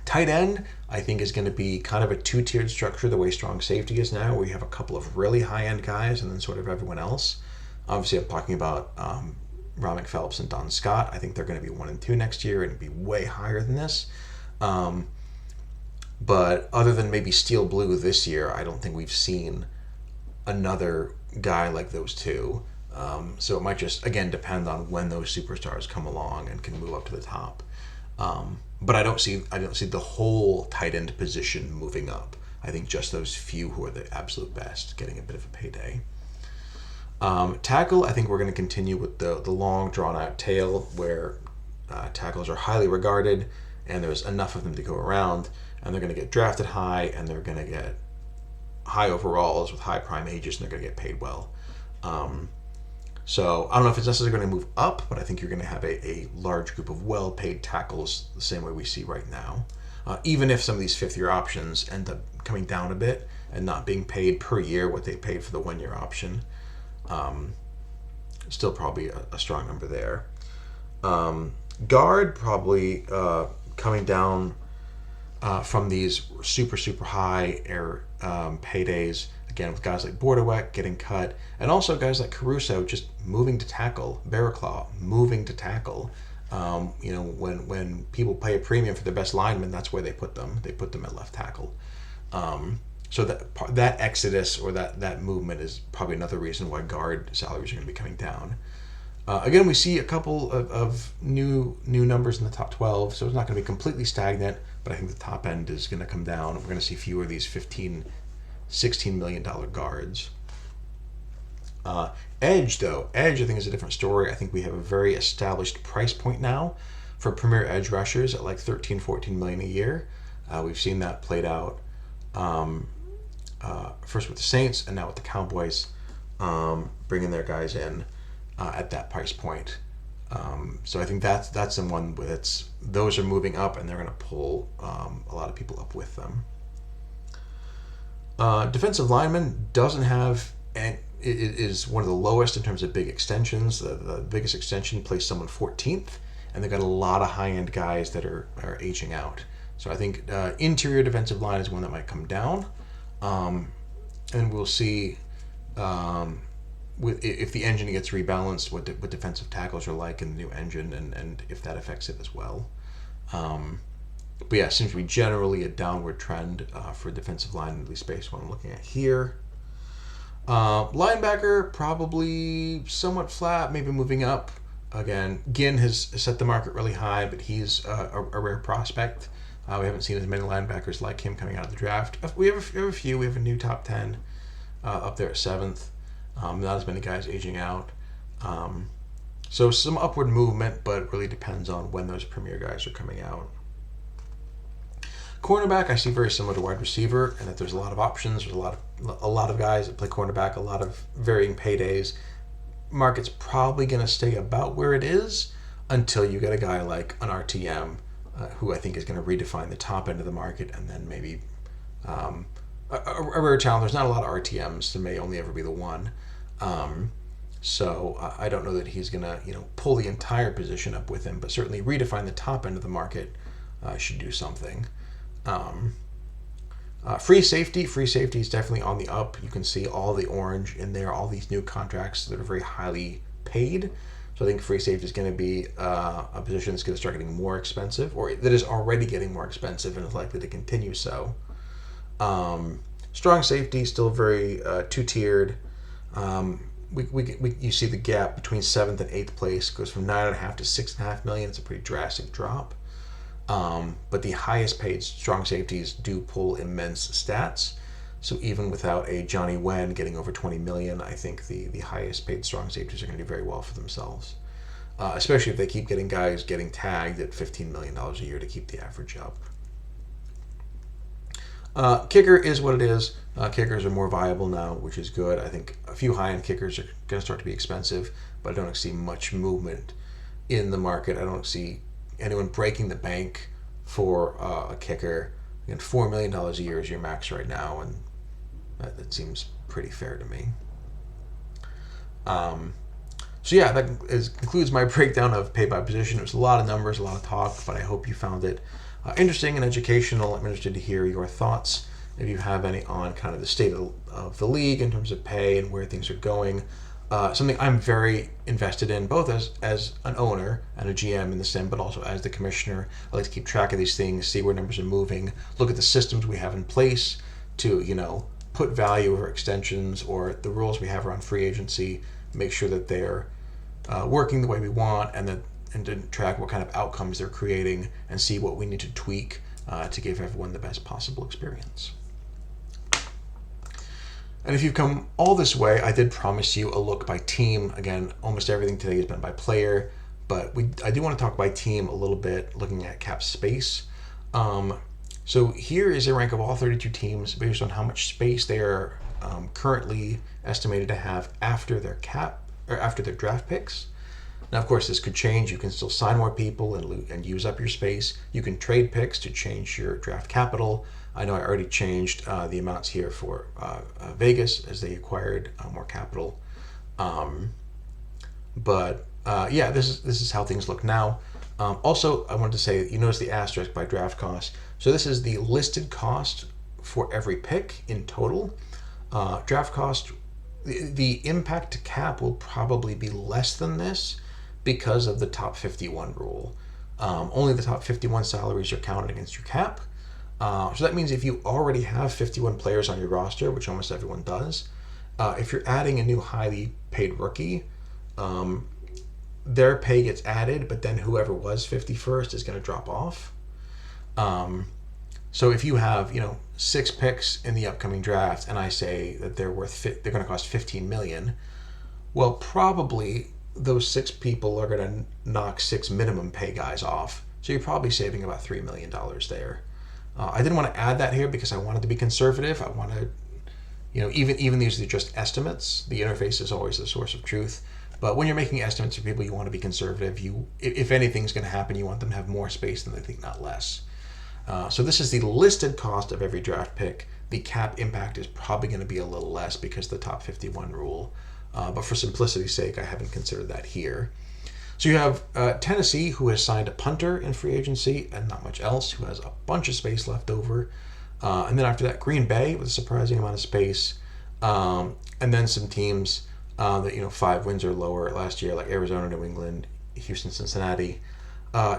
Tight end, I think, is going to be kind of a two-tiered structure the way strong safety is now, where you have a couple of really high-end guys and then sort of everyone else. Obviously, I'm talking about Ron McPhelps and Don Scott. I think they're going to be 1 and 2 next year and be way higher than this. But other than maybe Steel Blue this year, I don't think we've seen another guy like those two. So it might just, again, depend on when those superstars come along and can move up to the top. But I don't see the whole tight end position moving up. I think just those few who are the absolute best getting a bit of a payday. Tackle, I think we're going to continue with the long drawn out tail where tackles are highly regarded and there's enough of them to go around, and they're going to get drafted high and they're going to get high overalls with high prime ages and they're going to get paid well. So I don't know if it's necessarily going to move up, but I think you're going to have a large group of well-paid tackles the same way we see right now. Even if some of these fifth-year options end up coming down a bit and not being paid per year what they paid for the one-year option, still probably a strong number there. Guard probably coming down from these super high paydays. Again, with guys like Borderweck getting cut, and also guys like Caruso just moving to tackle, Barraclaw moving to tackle. When people pay a premium for their best linemen, that's where they put them. They put them at left tackle. So that exodus or that movement is probably another reason why guard salaries are going to be coming down. Again, we see a couple of new numbers in the top 12, so it's not going to be completely stagnant, but I think the top end is going to come down. We're going to see fewer of these $16 million guards. Edge, though. Edge, I think, is a different story. I think we have a very established price point now for premier edge rushers at like $13-14 million a year. We've seen that played out first with the Saints and now with the Cowboys, bringing their guys in at that price point. So I think that's the one those are moving up and they're going to pull a lot of people up with them. Defensive lineman doesn't have, and it is one of the lowest in terms of big extensions. The biggest extension placed someone 14th, and they've got a lot of high-end guys that are aging out. So I think interior defensive line is one that might come down, and we'll see if the engine gets rebalanced, what defensive tackles are like in the new engine, and if that affects it as well. But yeah, it seems to be generally a downward trend for defensive line, at least based on what I'm looking at here. Linebacker, probably somewhat flat, maybe moving up. Again, Ginn has set the market really high, but he's a rare prospect. We haven't seen as many linebackers like him coming out of the draft. We have a few. We have a new top 10 up there at 7th. Not as many guys aging out. So some upward movement, but it really depends on when those premier guys are coming out. Cornerback, I see very similar to wide receiver, and that there's a lot of options. There's a lot of guys that play cornerback, a lot of varying paydays. Market's probably going to stay about where it is until you get a guy like an RTM, who I think is going to redefine the top end of the market, and then maybe a rare talent. There's not a lot of RTMs. There may only ever be the one. So I don't know that he's going to pull the entire position up with him, but certainly redefine the top end of the market should do something. Free safety is definitely on the up. You can see all the orange in there, all these new contracts that are very highly paid. So I think free safety is going to be a position that's going to start getting more expensive, or that is already getting more expensive and is likely to continue so. Strong safety still very two-tiered. You see the gap between 7th and 8th place goes from 9.5 to 6.5 million. It's a pretty drastic drop. But the highest paid strong safeties do pull immense stats. So even without a Johnny Wen getting over 20 million, I think the highest paid strong safeties are going to do very well for themselves. Especially if they keep getting guys getting tagged at $15 million a year to keep the average up. Kicker is what it is. Kickers are more viable now, which is good. I think a few high-end kickers are going to start to be expensive. but I don't see much movement in the market. I don't see anyone breaking the bank for a kicker. Again, $4 million a year is your max right now, and that seems pretty fair to me. So yeah, that concludes my breakdown of pay by position. It was a lot of numbers, a lot of talk, but I hope you found it interesting and educational. I'm interested to hear your thoughts, if you have any, on kind of the state of the league in terms of pay and where things are going. Something I'm very invested in, both as an owner and a GM in the sim, but also as the commissioner. I like to keep track of these things, see where numbers are moving, look at the systems we have in place to, put value over extensions or the rules we have around free agency, make sure that they're working the way we want, and to track what kind of outcomes they're creating and see what we need to tweak to give everyone the best possible experience. And if you've come all this way, I did promise you a look by team. Again, almost everything today has been by player, but I do want to talk by team a little bit, looking at cap space. So here is a rank of all 32 teams based on how much space they are currently estimated to have after their cap or after their draft picks. Now, of course, this could change. You can still sign more people and use up your space. You can trade picks to change your draft capital. I know I already changed the amounts here for Vegas as they acquired more capital. Yeah, this is how things look now. Also, I wanted to say, you notice the asterisk by draft cost. So this is the listed cost for every pick in total. Draft cost, the impact to cap will probably be less than this because of the top 51 rule. Only the top 51 salaries are counted against your cap. So that means if you already have 51 players on your roster, which almost everyone does, if you're adding a new highly paid rookie, their pay gets added, but then whoever was 51st is going to drop off. So if you have 6 picks in the upcoming draft, and I say that they're going to cost $15 million, well, probably those 6 people are going to knock 6 minimum pay guys off. So you're probably saving about $3 million there. I didn't want to add that here because I wanted to be conservative. I want to, even these are just estimates. The interface is always the source of truth. But when you're making estimates for people, you want to be conservative. If anything's going to happen, you want them to have more space than they think, not less. So this is the listed cost of every draft pick. The cap impact is probably going to be a little less because of the top 51 rule. But for simplicity's sake, I haven't considered that here. So you have Tennessee, who has signed a punter in free agency and not much else, who has a bunch of space left over. And then after that, Green Bay with a surprising amount of space. And then some teams that 5 wins or lower last year, like Arizona, New England, Houston, Cincinnati.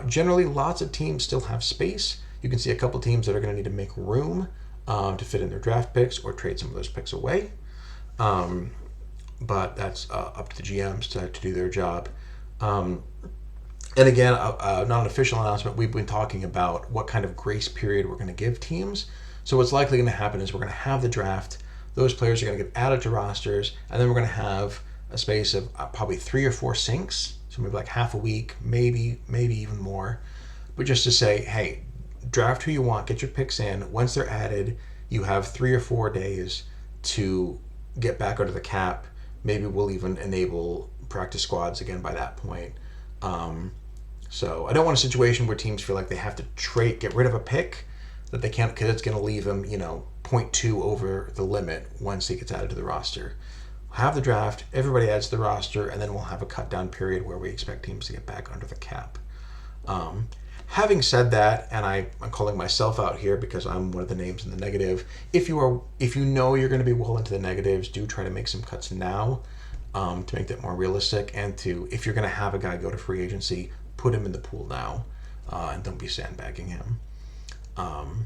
Generally, lots of teams still have space. You can see a couple teams that are going to need to make room to fit in their draft picks or trade some of those picks away. But that's up to the GMs to do their job. And again, not an official announcement, we've been talking about what kind of grace period we're going to give teams. So what's likely going to happen is we're going to have the draft. Those players are going to get added to rosters, and then we're going to have a space of probably 3 or 4 syncs, so maybe like half a week, maybe even more. But just to say, hey, draft who you want, get your picks in. Once they're added, you have 3 or 4 days to get back under the cap. Maybe we'll even enable practice squads again by that point. So I don't want a situation where teams feel like they have to get rid of a pick that they can't, because it's going to leave them 0.2 over the limit once he gets added to the roster. We'll have the draft, everybody adds to the roster, and then we'll have a cut down period where we expect teams to get back under the cap. Having said that, and I'm calling myself out here because I'm one of the names in the negative, if you know you're going to be well into the negatives, do try to make some cuts now to make that more realistic, and if you're going to have a guy go to free agency, put him in the pool now and don't be sandbagging him. And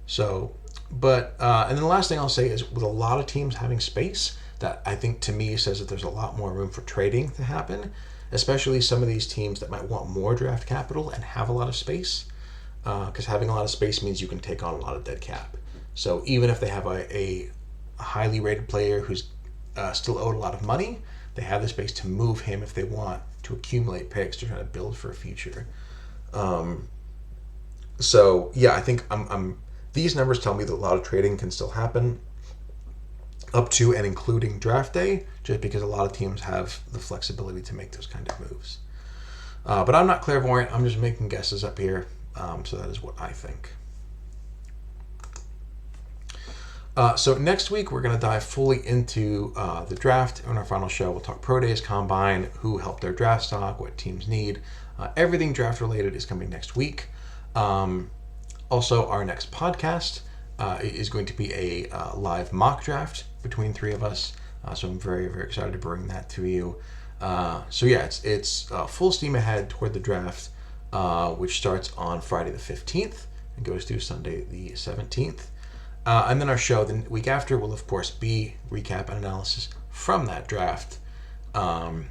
then the last thing I'll say is, with a lot of teams having space, that I think to me says that there's a lot more room for trading to happen, especially some of these teams that might want more draft capital and have a lot of space, because having a lot of space means you can take on a lot of dead cap. So even if they have a highly rated player who's still owed a lot of money, they have the space to move him if they want, to accumulate picks to try to build for a future. So yeah, I think these numbers tell me that a lot of trading can still happen. up to and including draft day, just because a lot of teams have the flexibility to make those kind of moves. But I'm not clairvoyant. I'm just making guesses up here. So that is what I think. So next week, we're going to dive fully into the draft. On our final show, we'll talk pro days, combine, who helped their draft stock, what teams need. Everything draft related is coming next week. Also, our next podcast is going to be a live mock draft between three of us. So I'm very, very excited to bring that to you. So yeah, it's full steam ahead toward the draft, which starts on Friday the 15th and goes through Sunday the 17th. And then our show the week after will, of course, be recap and analysis from that draft. And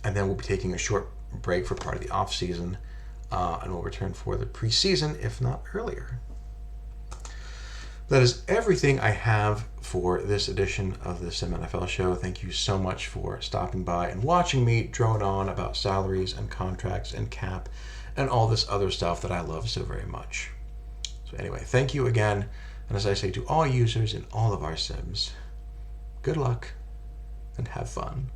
then we'll be taking a short break for part of the offseason, and we'll return for the preseason, if not earlier. That is everything I have for this edition of the SimNFL show. Thank you so much for stopping by and watching me drone on about salaries and contracts and cap and all this other stuff that I love so very much. So anyway, thank you again. And as I say to all users in all of our sims, good luck and have fun.